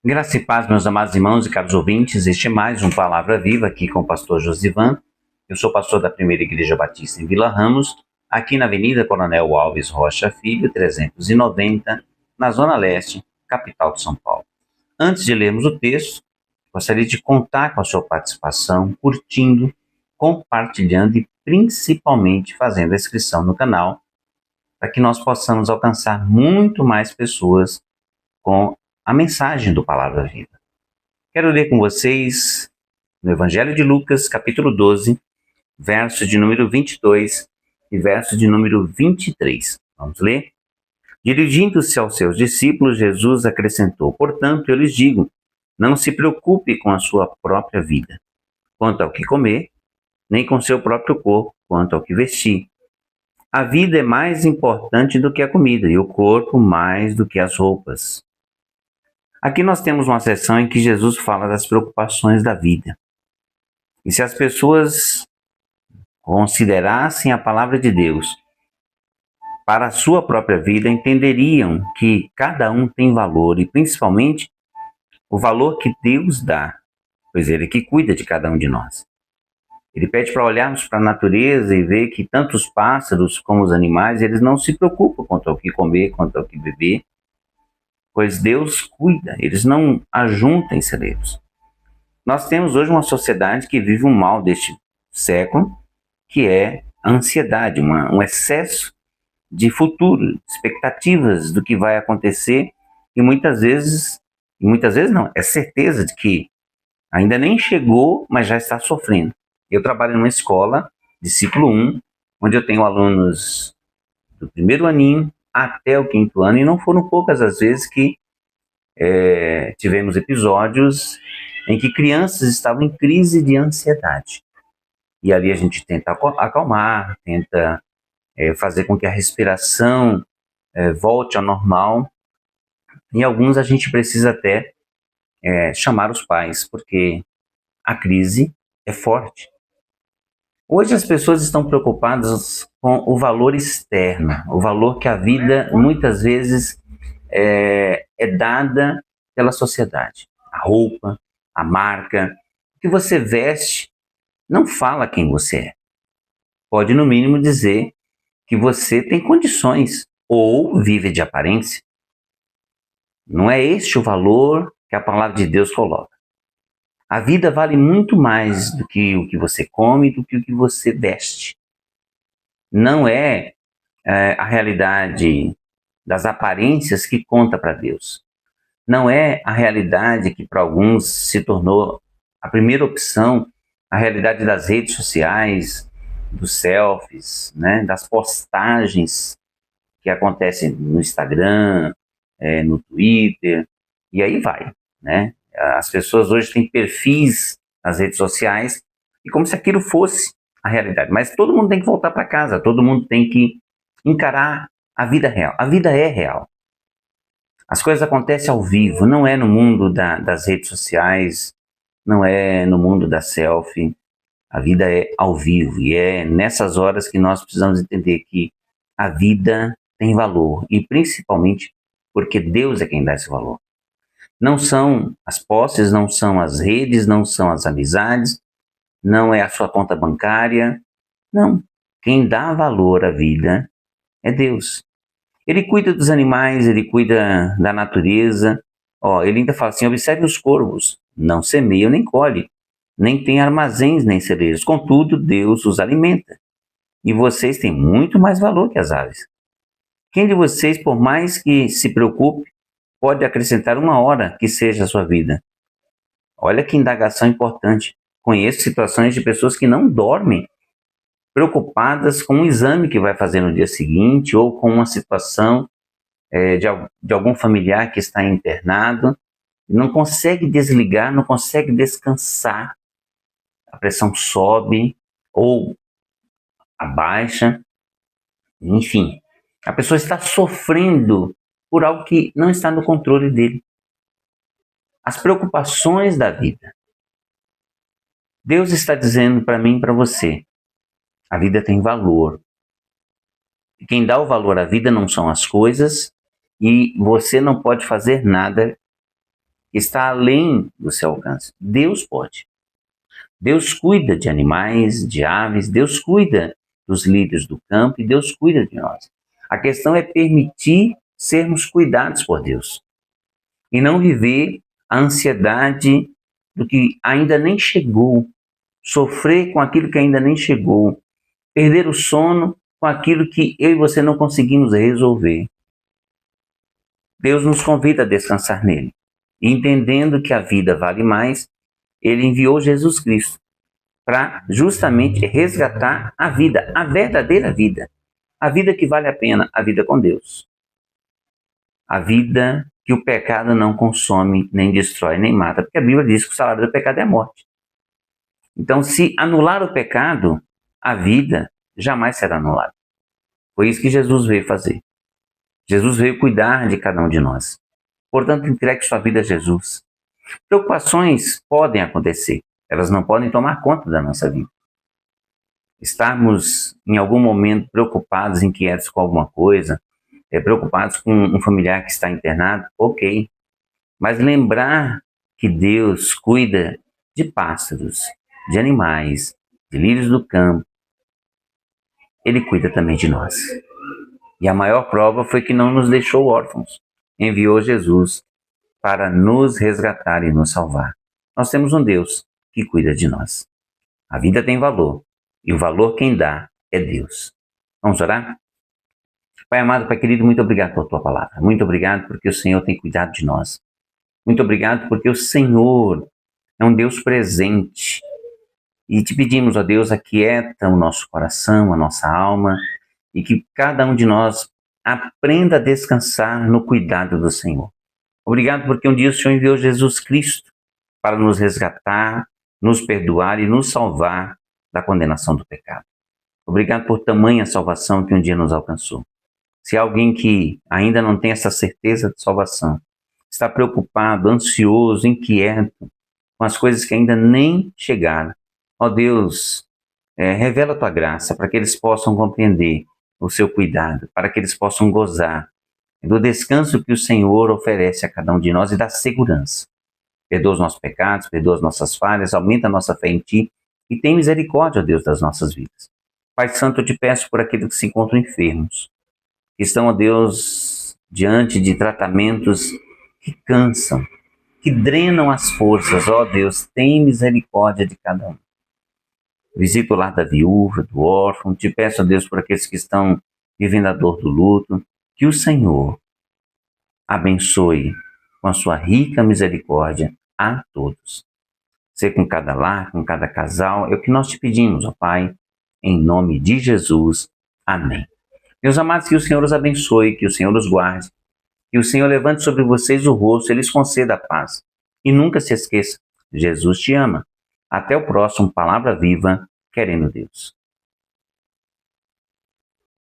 Graça e paz, meus amados irmãos e caros ouvintes. Este é mais um Palavra Viva aqui com o pastor Josivan. Eu sou pastor da Primeira Igreja Batista em Vila Ramos, aqui na Avenida Coronel Alves Rocha Filho, 390, na Zona Leste, capital de São Paulo. Antes de lermos o texto, gostaria de contar com a sua participação, curtindo, compartilhando e principalmente fazendo a inscrição no canal, para que nós possamos alcançar muito mais pessoas com a mensagem do Palavra Viva. Quero ler com vocês no Evangelho de Lucas, capítulo 12, verso de número 22 e verso de número 23. Vamos ler? Dirigindo-se aos seus discípulos, Jesus acrescentou: Portanto, eu lhes digo, não se preocupe com a sua própria vida, quanto ao que comer, nem com seu próprio corpo, quanto ao que vestir. A vida é mais importante do que a comida, e o corpo mais do que as roupas. Aqui nós temos uma seção em que Jesus fala das preocupações da vida. E se as pessoas considerassem a palavra de Deus para a sua própria vida, entenderiam que cada um tem valor e principalmente o valor que Deus dá, pois Ele é que cuida de cada um de nós. Ele pede para olharmos para a natureza e ver que tanto os pássaros como os animais, eles não se preocupam quanto ao que comer, quanto ao que beber, pois Deus cuida, eles não ajuntam celeiros. Nós temos hoje uma sociedade que vive um mal deste século, que é a ansiedade, um excesso de futuro, expectativas do que vai acontecer, e muitas vezes não, é certeza de que ainda nem chegou, mas já está sofrendo. Eu trabalho numa escola, discípulo 1, onde eu tenho alunos do primeiro aninho até o quinto ano, e não foram poucas as vezes que tivemos episódios em que crianças estavam em crise de ansiedade. E ali a gente tenta acalmar, tenta fazer com que a respiração volte ao normal. E alguns a gente precisa até chamar os pais, porque a crise é forte. Hoje as pessoas estão preocupadas com o valor externo, o valor que a vida muitas vezes é dada pela sociedade. A roupa, a marca, o que você veste não fala quem você é. Pode no mínimo dizer que você tem condições ou vive de aparência. Não é este o valor que a palavra de Deus coloca. A vida vale muito mais do que o que você come, do que o que você veste. Não é a realidade das aparências que conta para Deus. Não é a realidade que para alguns se tornou a primeira opção, a realidade das redes sociais, dos selfies, né, das postagens que acontecem no Instagram, no Twitter, e aí vai, né? As pessoas hoje têm perfis nas redes sociais e como se aquilo fosse a realidade. Mas todo mundo tem que voltar para casa, todo mundo tem que encarar a vida real. A vida é real. As coisas acontecem ao vivo, não é no mundo das redes sociais, não é no mundo da selfie. A vida é ao vivo e é nessas horas que nós precisamos entender que a vida tem valor e principalmente porque Deus é quem dá esse valor. Não são as posses, não são as redes, não são as amizades, não é a sua conta bancária. Não. Quem dá valor à vida é Deus. Ele cuida dos animais, ele cuida da natureza. Ele ainda fala assim, observe os corvos, não semeiam nem colhem, nem tem armazéns nem celeiros. Contudo, Deus os alimenta. E vocês têm muito mais valor que as aves. Quem de vocês, por mais que se preocupe, pode acrescentar uma hora que seja a sua vida? Olha que indagação importante. Conheço situações de pessoas que não dormem, preocupadas com um exame que vai fazer no dia seguinte ou com uma situação de algum familiar que está internado, não consegue desligar, não consegue descansar. A pressão sobe ou abaixa, enfim. A pessoa está sofrendo por algo que não está no controle dele. As preocupações da vida. Deus está dizendo para mim e para você, a vida tem valor. E quem dá o valor à vida não são as coisas, e você não pode fazer nada está além do seu alcance. Deus pode. Deus cuida de animais, de aves, Deus cuida dos lírios do campo e Deus cuida de nós. A questão é permitir sermos cuidados por Deus e não viver a ansiedade do que ainda nem chegou, sofrer com aquilo que ainda nem chegou, perder o sono com aquilo que eu e você não conseguimos resolver. Deus nos convida a descansar nele. E entendendo que a vida vale mais, ele enviou Jesus Cristo para justamente resgatar a vida, a verdadeira vida. A vida que vale a pena, a vida com Deus. A vida que o pecado não consome, nem destrói, nem mata. Porque a Bíblia diz que o salário do pecado é a morte. Então, se anular o pecado, a vida jamais será anulada. Foi isso que Jesus veio fazer. Jesus veio cuidar de cada um de nós. Portanto, entregue sua vida a Jesus. Preocupações podem acontecer. Elas não podem tomar conta da nossa vida. Estarmos em algum momento preocupados, inquietos com alguma coisa, preocupados com um familiar que está internado, ok. Mas lembrar que Deus cuida de pássaros, de animais, de lírios do campo. Ele cuida também de nós. E a maior prova foi que não nos deixou órfãos. Enviou Jesus para nos resgatar e nos salvar. Nós temos um Deus que cuida de nós. A vida tem valor. E o valor quem dá é Deus. Vamos orar? Pai amado, Pai querido, muito obrigado por tua palavra. Muito obrigado porque o Senhor tem cuidado de nós. Muito obrigado porque o Senhor é um Deus presente. E te pedimos, ó Deus, aquieta o nosso coração, a nossa alma, e que cada um de nós aprenda a descansar no cuidado do Senhor. Obrigado porque um dia o Senhor enviou Jesus Cristo para nos resgatar, nos perdoar e nos salvar da condenação do pecado. Obrigado por tamanha salvação que um dia nos alcançou. Se há alguém que ainda não tem essa certeza de salvação, está preocupado, ansioso, inquieto com as coisas que ainda nem chegaram, ó Deus, revela a tua graça para que eles possam compreender o seu cuidado, para que eles possam gozar do descanso que o Senhor oferece a cada um de nós e da segurança. Perdoa os nossos pecados, perdoa as nossas falhas, aumenta a nossa fé em Ti e tem misericórdia, ó Deus, das nossas vidas. Pai Santo, eu te peço por aqueles que se encontram enfermos, que estão, ó Deus, diante de tratamentos que cansam, que drenam as forças, ó Deus, tem misericórdia de cada um. Visita o lar da viúva, do órfão, te peço, ó Deus, por aqueles que estão vivendo a dor do luto, que o Senhor abençoe com a sua rica misericórdia a todos. Ser com cada lar, com cada casal, é o que nós te pedimos, ó Pai, em nome de Jesus. Amém. Meus amados, que o Senhor os abençoe, que o Senhor os guarde, que o Senhor levante sobre vocês o rosto, Ele lhes conceda a paz. E nunca se esqueça, Jesus te ama. Até o próximo Palavra Viva, querendo Deus.